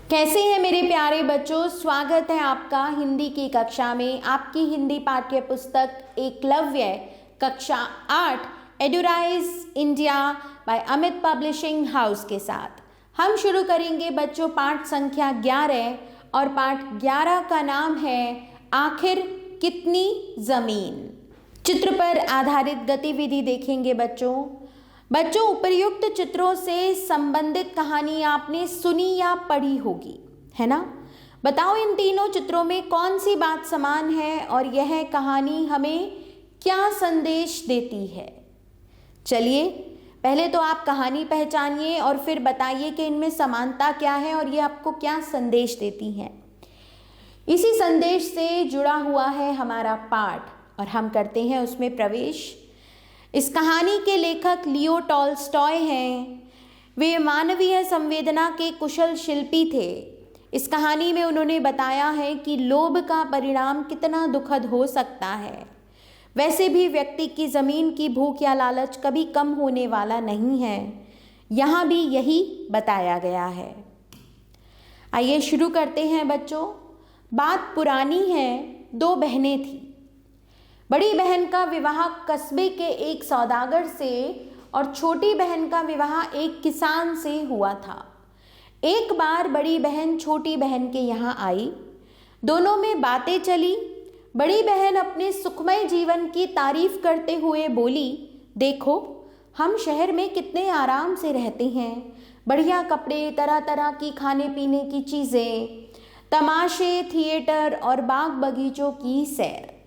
कैसे हैं मेरे प्यारे बच्चों। स्वागत है आपका हिंदी की कक्षा में। आपकी हिंदी पाठ्य पुस्तक एकलव्य कक्षा 8 Eduraise India by Amit publishing house के साथ हम शुरू करेंगे बच्चों पाठ संख्या 11 और पाठ 11 का नाम है आखिर कितनी जमीन। चित्र पर आधारित गतिविधि देखेंगे बच्चों उपर्युक्त चित्रों से संबंधित कहानी आपने सुनी या पढ़ी होगी, है ना। बताओ इन तीनों चित्रों में कौन सी बात समान है और यह कहानी हमें क्या संदेश देती है। चलिए पहले तो आप कहानी पहचानिए और फिर बताइए कि इनमें समानता क्या है और ये आपको क्या संदेश देती है। इसी संदेश से जुड़ा हुआ है हमारा पाठ और हम करते हैं उसमें प्रवेश। इस कहानी के लेखक लियो टॉल्स्टॉय हैं। वे मानवीय संवेदना के कुशल शिल्पी थे। इस कहानी में उन्होंने बताया है कि लोभ का परिणाम कितना दुखद हो सकता है। वैसे भी व्यक्ति की ज़मीन की भूख या लालच कभी कम होने वाला नहीं है। यहाँ भी यही बताया गया है। आइए शुरू करते हैं बच्चों। बात पुरानी है। दो बहनें थीं। बड़ी बहन का विवाह कस्बे के एक सौदागर से और छोटी बहन का विवाह एक किसान से हुआ था। एक बार बड़ी बहन छोटी बहन के यहाँ आई। दोनों में बातें चली। बड़ी बहन अपने सुखमय जीवन की तारीफ करते हुए बोली, देखो हम शहर में कितने आराम से रहते हैं। बढ़िया कपड़े, तरह तरह की खाने पीने की चीज़ें, तमाशे, थिएटर और बाग बगीचों की सैर।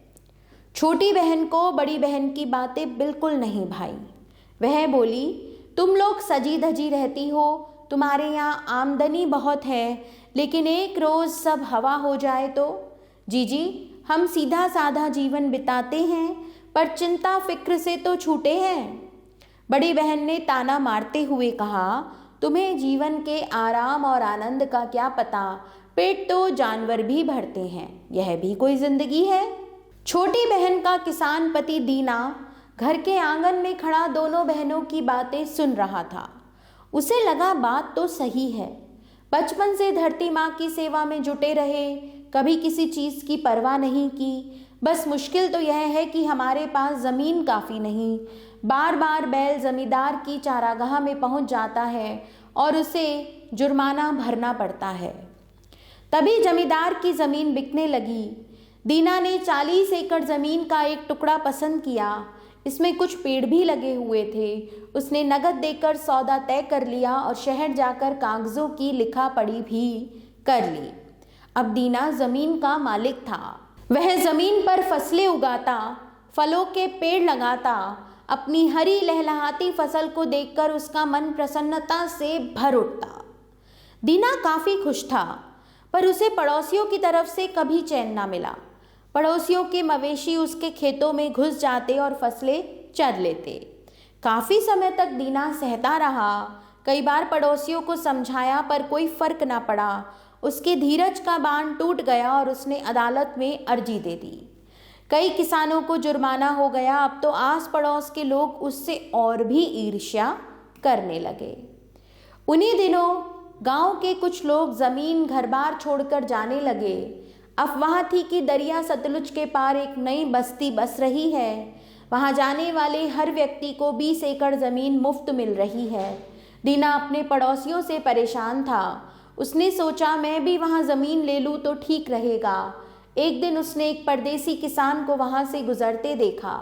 छोटी बहन को बड़ी बहन की बातें बिल्कुल नहीं भाई। वह बोली, तुम लोग सजी धजी रहती हो, तुम्हारे यहाँ आमदनी बहुत है, लेकिन एक रोज़ सब हवा हो जाए तो। जीजी हम सीधा साधा जीवन बिताते हैं, पर चिंता फिक्र से तो छूटे हैं। बड़ी बहन ने ताना मारते हुए कहा, तुम्हें जीवन के आराम और आनंद का क्या पता। पेट तो जानवर भी भरते हैं, यह भी कोई जिंदगी है। छोटी बहन का किसान पति दीना घर के आंगन में खड़ा दोनों बहनों की बातें सुन रहा था। उसे लगा बात तो सही है। बचपन से धरती माँ की सेवा में जुटे रहे, कभी किसी चीज़ की परवाह नहीं की। बस मुश्किल तो यह है कि हमारे पास ज़मीन काफ़ी नहीं। बार बार बैल जमींदार की चारागाह में पहुँच जाता है और उसे जुर्माना भरना पड़ता है। तभी जमींदार की ज़मीन बिकने लगी। दीना ने 40 एकड़ ज़मीन का एक टुकड़ा पसंद किया। इसमें कुछ पेड़ भी लगे हुए थे। उसने नगद देकर सौदा तय कर लिया और शहर जाकर कागज़ों की लिखा पढ़ी भी कर ली। अब दीना ज़मीन का मालिक था। वह ज़मीन पर फसलें उगाता, फलों के पेड़ लगाता। अपनी हरी लहलहाती फसल को देखकर उसका मन प्रसन्नता से भर उठता। दीना काफ़ी खुश था, पर उसे पड़ोसियों की तरफ से कभी चैन न मिला। पड़ोसियों के मवेशी उसके खेतों में घुस जाते और फसलें चर लेते। काफ़ी समय तक दीना सहता रहा। कई बार पड़ोसियों को समझाया पर कोई फर्क ना पड़ा। उसके धीरज का बांध टूट गया और उसने अदालत में अर्जी दे दी। कई किसानों को जुर्माना हो गया। अब तो आस पड़ोस के लोग उससे और भी ईर्ष्या करने लगे। उन्हीं दिनों गांव के कुछ लोग ज़मीन घर बार छोड़कर जाने लगे। अफवाह थी कि दरिया सतलुज के पार एक नई बस्ती बस रही है। वहां जाने वाले हर व्यक्ति को 20 एकड़ ज़मीन मुफ्त मिल रही है। दीना अपने पड़ोसियों से परेशान था। उसने सोचा मैं भी वहां ज़मीन ले लूँ तो ठीक रहेगा। एक दिन उसने एक परदेसी किसान को वहां से गुजरते देखा।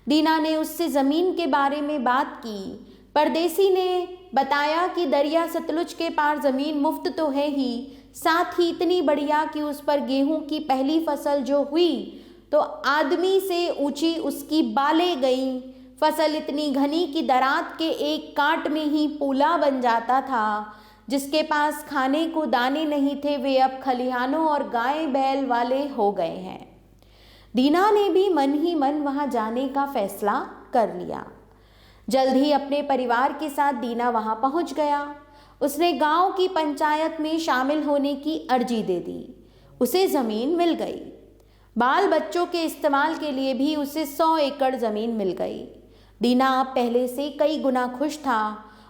दीना ने उससे ज़मीन के बारे में बात की। परदेसी ने बताया कि दरिया सतलुज के पार ज़मीन मुफ्त तो है ही, साथ ही इतनी बढ़िया कि उस पर गेहूं की पहली फसल जो हुई तो आदमी से ऊंची उसकी बालें गईं। फसल इतनी घनी कि दरात के एक कांट में ही पूला बन जाता था। जिसके पास खाने को दाने नहीं थे वे अब खलिहानों और गाय बैल वाले हो गए हैं। दीना ने भी मन ही मन वहां जाने का फैसला कर लिया। जल्द ही अपने परिवार के साथ दीना वहां पहुंच गया। उसने गांव की पंचायत में शामिल होने की अर्जी दे दी। उसे ज़मीन मिल गई। बाल बच्चों के इस्तेमाल के लिए भी उसे 100 एकड़ ज़मीन मिल गई। दीना अब पहले से कई गुना खुश था।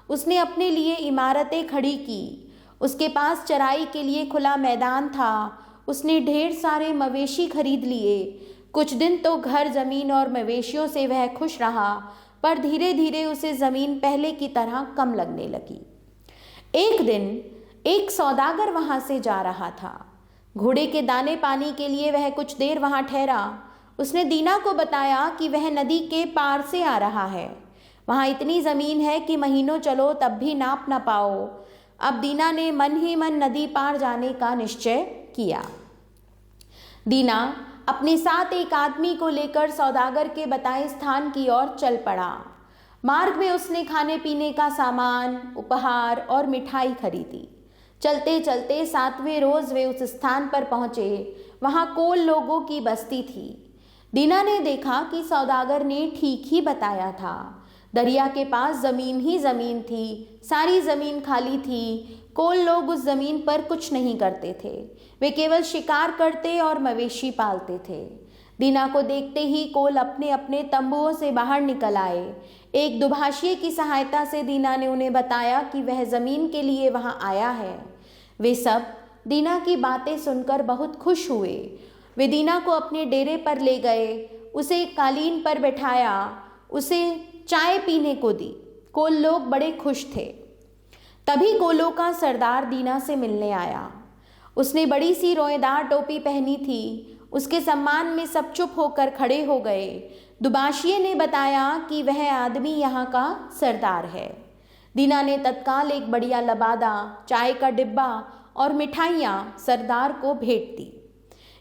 उसने अपने लिए इमारतें खड़ी की उसके पास चराई के लिए खुला मैदान था। उसने ढेर सारे मवेशी खरीद लिए। कुछ दिन तो घर जमीन और मवेशियों से वह खुश रहा, पर धीरे धीरे उसे जमीन पहले की तरह कम लगने लगी। एक दिन एक सौदागर वहां से जा रहा था। घोड़े के दाने पानी के लिए वह कुछ देर वहां ठहरा। उसने दीना को बताया कि वह नदी के पार से आ रहा है। वहां इतनी जमीन है कि महीनों चलो तब भी नाप ना पाओ। अब दीना ने मन ही मन नदी पार जाने का निश्चय किया। दीना अपने साथ एक आदमी को लेकर सौदागर के बताए स्थान की ओर चल पड़ा। मार्ग में उसने खाने पीने का सामान, उपहार और मिठाई खरीदी। चलते चलते 7वें रोज वे उस स्थान पर पहुंचे। वहां कोल लोगों की बस्ती थी। दीना ने देखा कि सौदागर ने ठीक ही बताया था। दरिया के पास जमीन ही जमीन थी। सारी जमीन खाली थी। कोल लोग उस जमीन पर कुछ नहीं करते थे। वे केवल शिकार करते और मवेशी पालते थे। दीना को देखते ही कोल अपने अपने तंबुओं से बाहर निकल आए। एक दुभाषिए की सहायता से दीना ने उन्हें बताया कि वह जमीन के लिए वहां आया है। वे सब दीना की बातें सुनकर बहुत खुश हुए। वे दीना को अपने डेरे पर ले गए, उसे कालीन पर बैठाया, उसे चाय पीने को दी। कोल लोग बड़े खुश थे। तभी कोलों का सरदार दीना से मिलने आया। उसने बड़ी सी रोएदार टोपी पहनी थी। उसके सम्मान में सब चुप होकर खड़े हो गए। दुभाषिए ने बताया कि वह आदमी यहाँ का सरदार है। दीना ने तत्काल एक बढ़िया लबादा, चाय का डिब्बा और मिठाइयाँ सरदार को भेंट दी।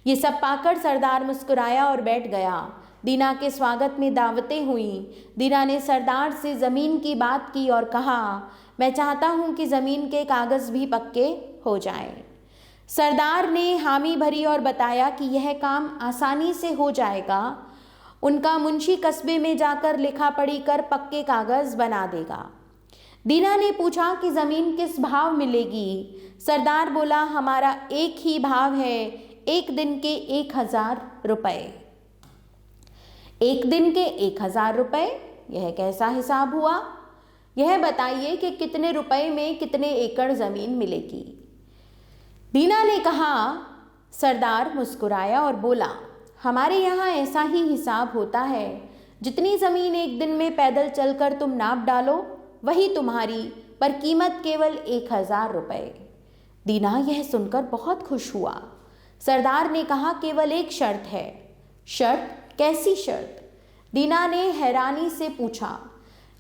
ये सब पाकर सरदार मुस्कुराया और बैठ गया। दीना के स्वागत में दावतें हुई। दीना ने सरदार से ज़मीन की बात की और कहा, मैं चाहता हूँ कि ज़मीन के कागज़ भी पक्के हो जाएं। सरदार ने हामी भरी और बताया कि यह काम आसानी से हो जाएगा। उनका मुंशी कस्बे में जाकर लिखा पढ़ी कर पक्के कागज़ बना देगा। दीना ने पूछा कि ज़मीन किस भाव मिलेगी। सरदार बोला, हमारा एक ही भाव है, एक दिन के 1000 रुपये। एक दिन के 1000 रुपये, यह कैसा हिसाब हुआ? यह बताइए कि कितने रुपए में कितने एकड़ ज़मीन मिलेगी। दीना ने कहा। सरदार मुस्कुराया और बोला, हमारे यहाँ ऐसा ही हिसाब होता है। जितनी ज़मीन एक दिन में पैदल चलकर तुम नाप डालो वही तुम्हारी, पर कीमत केवल 1000 रुपये। दीना यह सुनकर बहुत खुश हुआ। सरदार ने कहा, केवल एक शर्त है। शर्त? कैसी शर्त? दीना ने हैरानी से पूछा।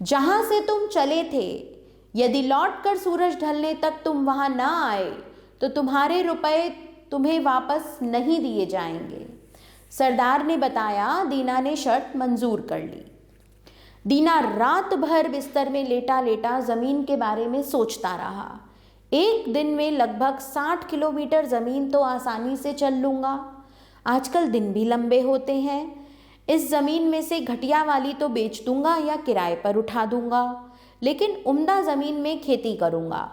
जहाँ से तुम चले थे, यदि लौटकर सूरज ढलने तक तुम वहाँ ना आए तो तुम्हारे रुपए तुम्हें वापस नहीं दिए जाएंगे। सरदार ने बताया। दीना ने शर्त मंजूर कर ली। दीना रात भर बिस्तर में लेटा लेटा ज़मीन के बारे में सोचता रहा। एक दिन में लगभग 60 किलोमीटर ज़मीन तो आसानी से चल लूँगा। आजकल दिन भी लंबे होते हैं। इस ज़मीन में से घटिया वाली तो बेच दूंगा या किराए पर उठा दूंगा, लेकिन उम्दा ज़मीन में खेती करूंगा।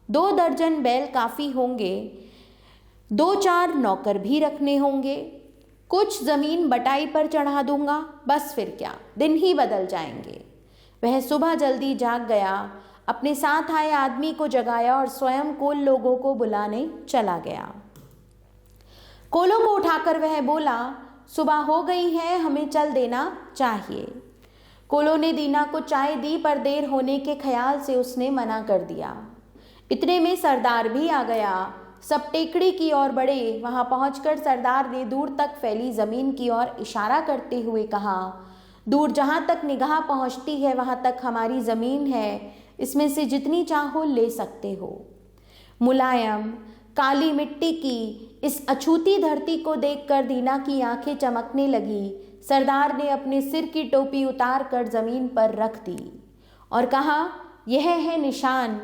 2 दर्जन बैल काफ़ी होंगे। 2-4 नौकर भी रखने होंगे। कुछ ज़मीन बटाई पर चढ़ा दूंगा। बस फिर क्या, दिन ही बदल जाएंगे। वह सुबह जल्दी जाग गया, अपने साथ आए आदमी को जगाया और स्वयं कोल लोगों को बुलाने चला गया। कोलों को उठाकर वह बोला, सुबह हो गई है, हमें चल देना चाहिए। कोलों ने दीना को चाय दी, पर देर होने के ख्याल से उसने मना कर दिया। इतने में सरदार भी आ गया। सब टेकड़ी की ओर बढ़े। वहां पहुंचकर सरदार ने दूर तक फैली ज़मीन की ओर इशारा करते हुए कहा, दूर जहां तक निगाह पहुंचती है वहां तक हमारी ज़मीन है। इसमें से जितनी चाहो ले सकते हो। मुलायम काली मिट्टी की इस अछूती धरती को देखकर दीना की आंखें चमकने लगी। सरदार ने अपने सिर की टोपी उतार कर ज़मीन पर रख दी और कहा, यह है निशान।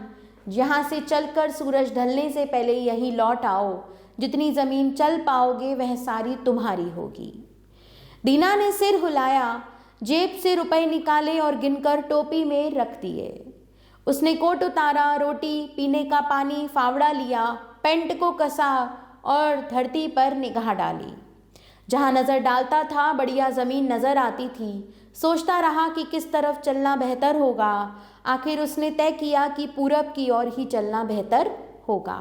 यहाँ से चलकर सूरज ढलने से पहले यहीं लौट आओ। जितनी ज़मीन चल पाओगे वह सारी तुम्हारी होगी। दीना ने सिर हिलाया, जेब से रुपए निकाले और गिनकर टोपी में रख दिए। उसने कोट उतारा, रोटी, पीने का पानी, फावड़ा लिया, पेंट को कसा और धरती पर निगाह डाली। जहाँ नज़र डालता था बढ़िया ज़मीन नज़र आती थी। सोचता रहा कि किस तरफ चलना बेहतर होगा। आखिर उसने तय किया कि पूरब की ओर ही चलना बेहतर होगा।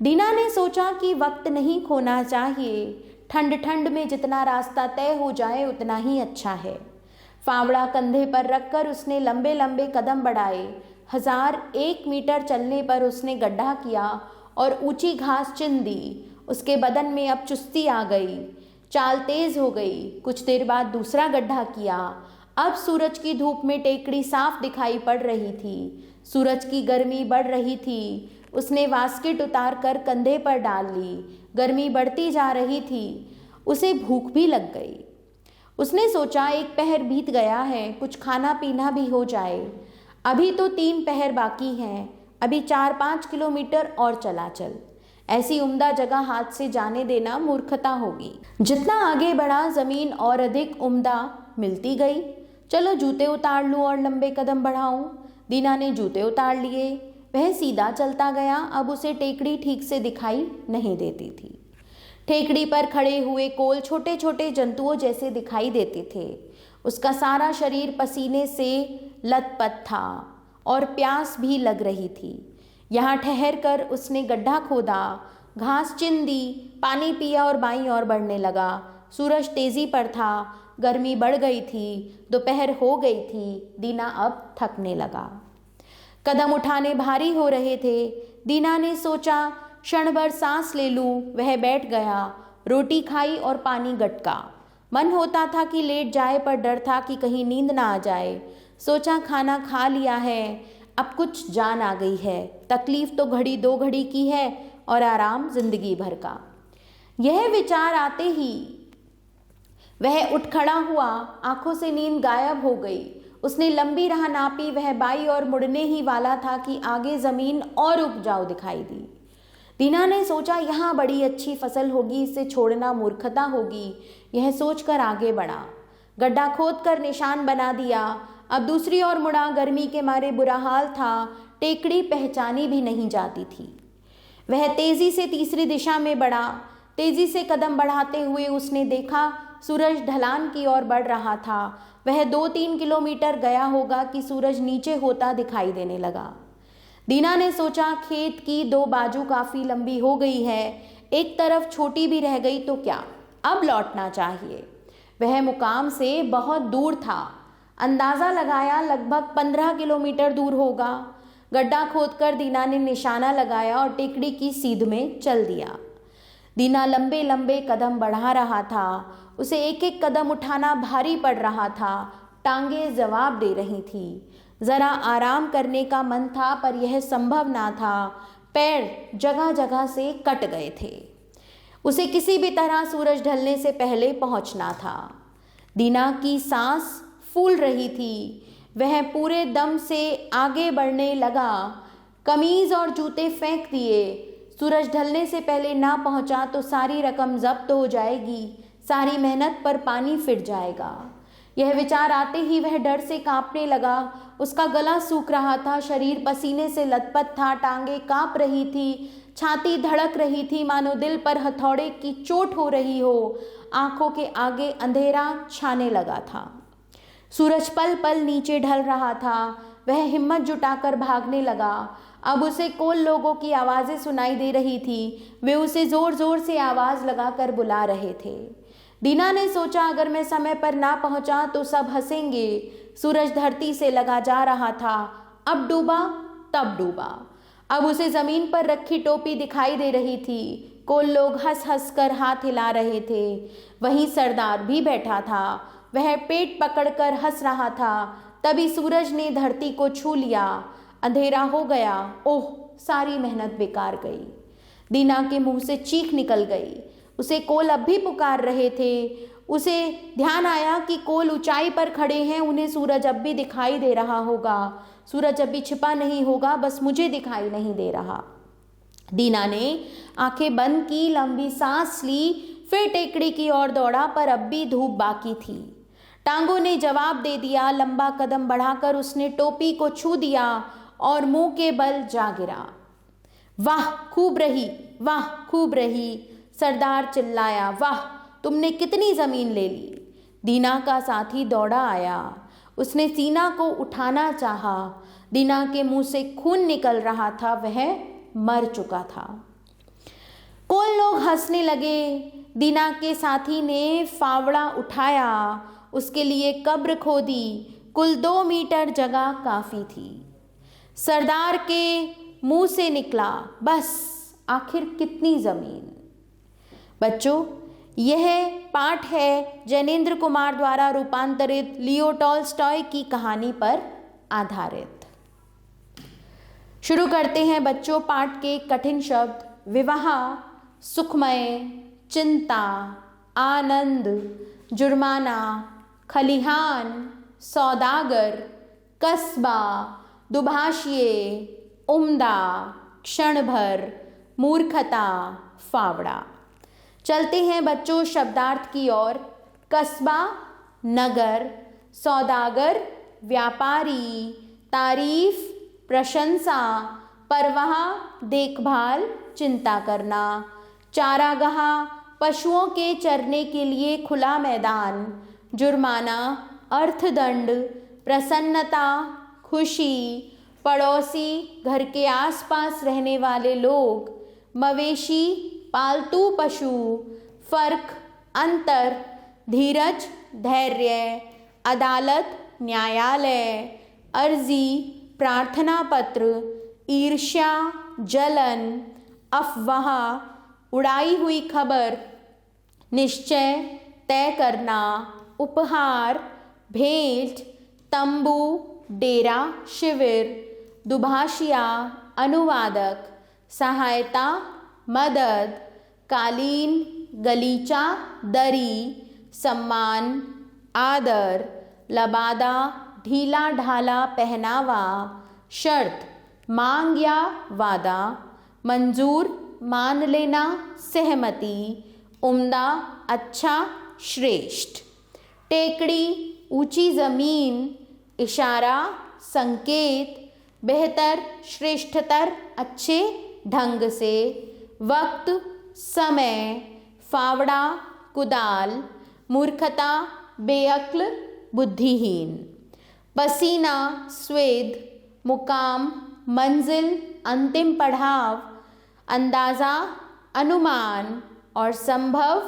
दीना ने सोचा कि वक्त नहीं खोना चाहिए, ठंड ठंड में जितना रास्ता तय हो जाए उतना ही अच्छा है। फावड़ा कंधे पर रखकर उसने लंबे लंबे कदम बढ़ाए। 1001 मीटर चलने पर उसने गड्ढा किया और ऊंची घास चिन दी। उसके बदन में अब चुस्ती आ गई, चाल तेज हो गई। कुछ देर बाद दूसरा गड्ढा किया। अब सूरज की धूप में टेकड़ी साफ दिखाई पड़ रही थी। सूरज की गर्मी बढ़ रही थी। उसने बास्केट उतार कर कंधे पर डाल ली। गर्मी बढ़ती जा रही थी। उसे भूख भी लग गई। उसने सोचा एक पहर बीत गया है, कुछ खाना पीना भी हो जाए। अभी तो 3 पहर बाकी हैं, अभी 4-5 किलोमीटर और चला चल। ऐसी उम्दा जगह हाथ से जाने देना मूर्खता होगी। जितना आगे बढ़ा जमीन और अधिक उम्दा मिलती गई। चलो जूते उतार लूं और लंबे कदम बढ़ाऊं। दीना ने जूते उतार लिए। वह सीधा चलता गया। अब उसे टेकड़ी ठीक से दिखाई नहीं देती थी। टेकड़ी पर खड़े हुए कोल छोटे छोटे जंतुओं जैसे दिखाई देते थे। उसका सारा शरीर पसीने से लथपथ था और प्यास भी लग रही थी। यहाँ ठहर कर उसने गड्ढा खोदा, घास चिन दी, पानी पिया और बाईं ओर बढ़ने लगा। सूरज तेजी पर था, गर्मी बढ़ गई थी, दोपहर हो गई थी। दीना अब थकने लगा। कदम उठाने भारी हो रहे थे। दीना ने सोचा क्षण भर सांस ले लूं। वह बैठ गया, रोटी खाई और पानी गटका। मन होता था कि लेट जाए पर डर था कि कहीं नींद ना आ जाए। सोचा खाना खा लिया है, अब कुछ जान आ गई है। तकलीफ तो घड़ी 2 घड़ी की है और आराम जिंदगी भर का। यह विचार आते ही वह उठ खड़ा हुआ। आंखों से नींद गायब हो गई। उसने लंबी राह नापी। वह बाई और मुड़ने ही वाला था कि आगे जमीन और उपजाऊ दिखाई दी। दीना ने सोचा यहाँ बड़ी अच्छी फसल होगी, इसे छोड़ना मूर्खता होगी। यह सोचकर आगे बढ़ा। गड्ढा खोद कर निशान बना दिया। अब दूसरी ओर मुड़ा। गर्मी के मारे बुरा हाल था। टेकड़ी पहचानी भी नहीं जाती थी। वह तेजी से तीसरी दिशा में बढ़ा। तेजी से कदम बढ़ाते हुए उसने देखा सूरज ढलान की ओर बढ़ रहा था। वह 2-3 किलोमीटर गया होगा कि सूरज नीचे होता दिखाई देने लगा। दीना ने सोचा खेत की 2 बाजू काफ़ी लंबी हो गई है, एक तरफ छोटी भी रह गई तो क्या, अब लौटना चाहिए। वह मुकाम से बहुत दूर था। अंदाज़ा लगाया लगभग 15 किलोमीटर दूर होगा। गड्ढा खोदकर दीना ने निशाना लगाया और टेकड़ी की सीध में चल दिया। दीना लंबे लंबे कदम बढ़ा रहा था। उसे एक एक कदम उठाना भारी पड़ रहा था। टांगे जवाब दे रही थी। जरा आराम करने का मन था पर यह संभव ना था। पैर जगह जगह से कट गए थे। उसे किसी भी तरह सूरज ढलने से पहले पहुंचना था। दीना की सांस फूल रही थी। वह पूरे दम से आगे बढ़ने लगा। कमीज और जूते फेंक दिए। सूरज ढलने से पहले ना पहुंचा तो सारी रकम जब्त हो जाएगी, सारी मेहनत पर पानी फिर जाएगा। यह विचार आते ही वह डर से कांपने लगा। उसका गला सूख रहा था, शरीर पसीने से लथपथ था, टांगे कांप रही थी, छाती धड़क रही थी मानो दिल पर हथौड़े की चोट हो रही हो। आंखों के आगे अंधेरा छाने लगा था। सूरज पल पल नीचे ढल रहा था। वह हिम्मत जुटाकर भागने लगा। अब उसे कोल लोगों की आवाज़ें सुनाई दे रही थी। वे उसे ज़ोर ज़ोर से आवाज़ लगाकर बुला रहे थे। दीना ने सोचा अगर मैं समय पर ना पहुंचा तो सब हंसेंगे। सूरज धरती से लगा जा रहा था। अब डूबा तब डूबा। अब उसे ज़मीन पर रखी टोपी दिखाई दे रही थी। कोल लोग हंस हंस कर हाथ हिला रहे थे। वहीं सरदार भी बैठा था। वह पेट पकड़कर हंस रहा था। तभी सूरज ने धरती को छू लिया। अंधेरा हो गया। ओह, सारी मेहनत बेकार गई। दीना के मुंह से चीख निकल गई। उसे कोल अब भी पुकार रहे थे। उसे ध्यान आया कि कोल ऊंचाई पर खड़े हैं, उन्हें सूरज अब भी दिखाई दे रहा होगा। सूरज अब भी छिपा नहीं होगा, बस मुझे दिखाई नहीं दे रहा। दीना ने आंखें बंद की, लंबी सांस ली, फिर टेकड़ी की ओर दौड़ा पर अब भी धूप बाकी थी। टांगों ने जवाब दे दिया। लंबा कदम बढ़ाकर उसने टोपी को छू दिया और मुंह के बल जा गिरा। वाह खूब रही, वाह खूब रही, सरदार चिल्लाया। वाह, तुमने कितनी जमीन ले ली। दीना का साथी दौड़ा आया। उसने सीना को उठाना चाहा। दीना के मुंह से खून निकल रहा था। वह मर चुका था। कुल लोग हंसने लगे। दीना के साथी ने फावड़ा उठाया, उसके लिए कब्र खोदी। कुल 2 मीटर जगह काफ़ी थी। सरदार के मुंह से निकला, बस आखिर कितनी ज़मीन। बच्चों, यह पाठ है जैनेन्द्र कुमार द्वारा रूपांतरित लियो टॉल्स्टॉय की कहानी पर आधारित। शुरू करते हैं बच्चों पाठ के कठिन शब्द। विवाह, सुखमय, चिंता, आनंद, जुर्माना, खलिहान, सौदागर, कस्बा, दुभाषिए, उम्दा, क्षण भर, मूर्खता, फावड़ा। चलते हैं बच्चों शब्दार्थ की ओर। कस्बा, नगर, सौदागर, व्यापारी, तारीफ, प्रशंसा, परवाह, देखभाल, चिंता करना। चारागाह, पशुओं के चरने के लिए खुला मैदान। जुर्माना, अर्थदंड, प्रसन्नता, खुशी, पड़ोसी, घर के आसपास रहने वाले लोग। मवेशी, पालतू पशु। फर्क, अंतर। धीरज, धैर्य। अदालत, न्यायालय। अर्जी, प्रार्थना पत्र। ईर्ष्या, जलन। अफवाह, उड़ाई हुई खबर। निश्चय, तय करना। उपहार, भेंट। तंबू, डेरा, शिविर। दुभाषिया, अनुवादक। सहायता, मदद। कालीन, गलीचा, दरी। सम्मान, आदर। लबादा, ढीला ढाला पहनावा। शर्त, मांग या वादा। मंजूर, मान लेना, सहमति। उम्दा, अच्छा, श्रेष्ठ। टेकड़ी, ऊंची जमीन। इशारा, संकेत। बेहतर, श्रेष्ठतर, अच्छे ढंग से। वक्त, समय। फावड़ा, कुदाल। मूर्खता, बेअक्ल, बुद्धिहीन। पसीना, स्वेद। मुकाम, मंजिल, अंतिम पड़ाव। अंदाज़ा, अनुमान। और संभव,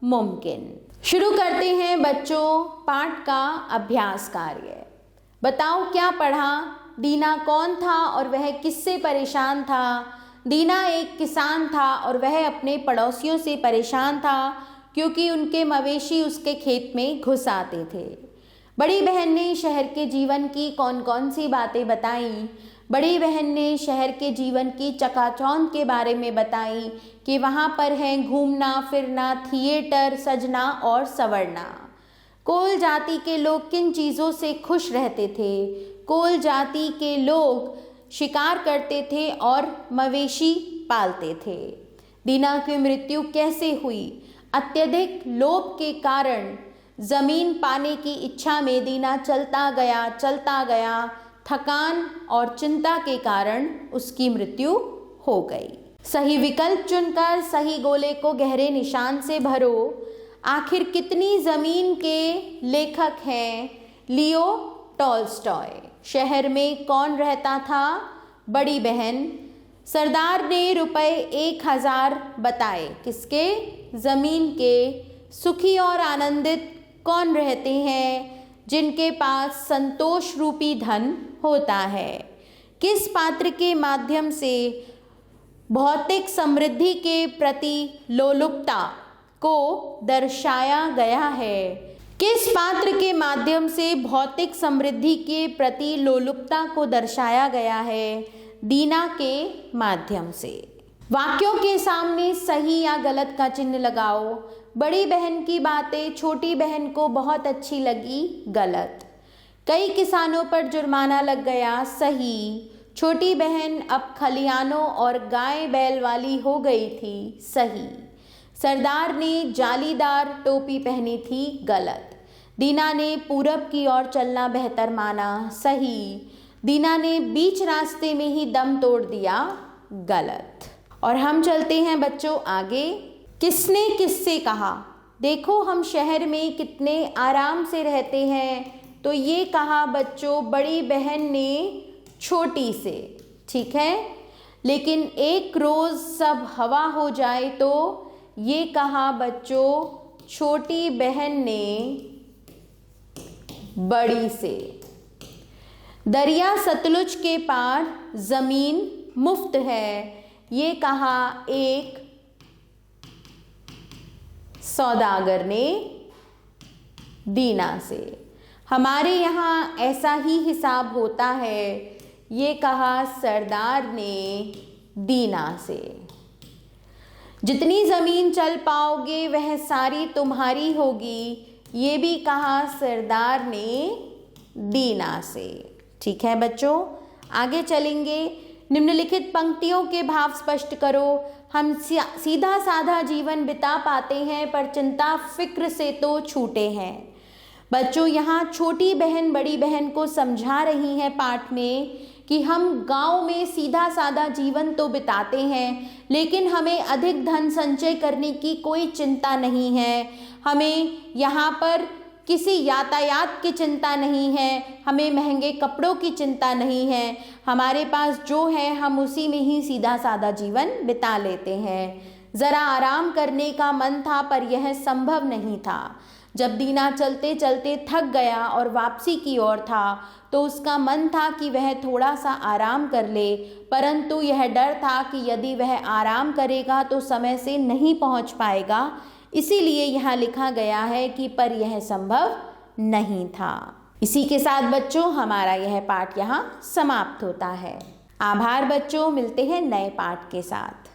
मुमकिन। शुरू करते हैं बच्चों पाठ का अभ्यास कार्य। बताओ क्या पढ़ा। दीना कौन था और वह किससे परेशान था। दीना एक किसान था और वह अपने पड़ोसियों से परेशान था क्योंकि उनके मवेशी उसके खेत में घुस आते थे। बड़ी बहन ने शहर के जीवन की कौन कौन सी बातें बताईं। बड़ी बहन ने शहर के जीवन की चकाचौंध के बारे में बताई कि वहाँ पर है घूमना फिरना, थिएटर, सजना और संवरना। कोल जाति के लोग किन चीज़ों से खुश रहते थे। कोल जाति के लोग शिकार करते थे और मवेशी पालते थे। दीना की मृत्यु कैसे हुई। अत्यधिक लोभ के कारण जमीन पाने की इच्छा में दीना चलता गया। थकान और चिंता के कारण उसकी मृत्यु हो गई। सही विकल्प चुनकर सही गोले को गहरे निशान से भरो। आखिर कितनी जमीन के लेखक हैं। Leo Tolstoy. शहर में कौन रहता था। बड़ी बहन। सरदार ने रुपए 1000 बताए। किसके। जमीन के। सुखी और आनंदित कौन रहते हैं। जिनके पास संतोष रूपी धन होता है। किस पात्र के माध्यम से भौतिक समृद्धि के प्रति लोलुपता को दर्शाया गया है। किस पात्र के माध्यम से भौतिक समृद्धि के प्रति लोलुपता को दर्शाया गया है। दीना के माध्यम से। वाक्यों के सामने सही या गलत का चिन्ह लगाओ। बड़ी बहन की बातें छोटी बहन को बहुत अच्छी लगी। गलत। कई किसानों पर जुर्माना लग गया। सही। छोटी बहन अब खलिहानों और गाय बैल वाली हो गई थी। सही। सरदार ने जालीदार टोपी पहनी थी। गलत। दीना ने पूरब की ओर चलना बेहतर माना। सही। दीना ने बीच रास्ते में ही दम तोड़ दिया। गलत। और हम चलते हैं बच्चों आगे। किसने किससे कहा। देखो हम शहर में कितने आराम से रहते हैं। तो ये कहा बच्चों बड़ी बहन ने छोटी से। ठीक है। लेकिन एक रोज सब हवा हो जाए तो, ये कहा बच्चों छोटी बहन ने बड़ी से। दरिया सतलुज के पार जमीन मुफ्त है, ये कहा एक सौदागर ने दीना से। हमारे यहाँ ऐसा ही हिसाब होता है, ये कहा सरदार ने दीना से। जितनी ज़मीन चल पाओगे वह सारी तुम्हारी होगी, ये भी कहा सरदार ने दीना से। ठीक है बच्चों, आगे चलेंगे। निम्नलिखित पंक्तियों के भाव स्पष्ट करो। हम सीधा साधा जीवन बिता पाते हैं पर चिंता फिक्र से तो छूटे हैं। बच्चों यहाँ छोटी बहन बड़ी बहन को समझा रही है पाठ में कि हम गांव में सीधा साधा जीवन तो बिताते हैं, लेकिन हमें अधिक धन संचय करने की कोई चिंता नहीं है। हमें यहाँ पर किसी यातायात की चिंता नहीं है, हमें महंगे कपड़ों की चिंता नहीं है। हमारे पास जो है हम उसी में ही सीधा साधा जीवन बिता लेते हैं। ज़रा आराम करने का मन था पर यह संभव नहीं था। जब दीना चलते चलते थक गया और वापसी की ओर था तो उसका मन था कि वह थोड़ा सा आराम कर ले, परंतु यह डर था कि यदि वह आराम करेगा तो समय से नहीं पहुंच पाएगा। इसीलिए यहाँ लिखा गया है कि पर यह संभव नहीं था। इसी के साथ बच्चों हमारा यह पाठ यहाँ समाप्त होता है। आभार बच्चों, मिलते हैं नए पाठ के साथ।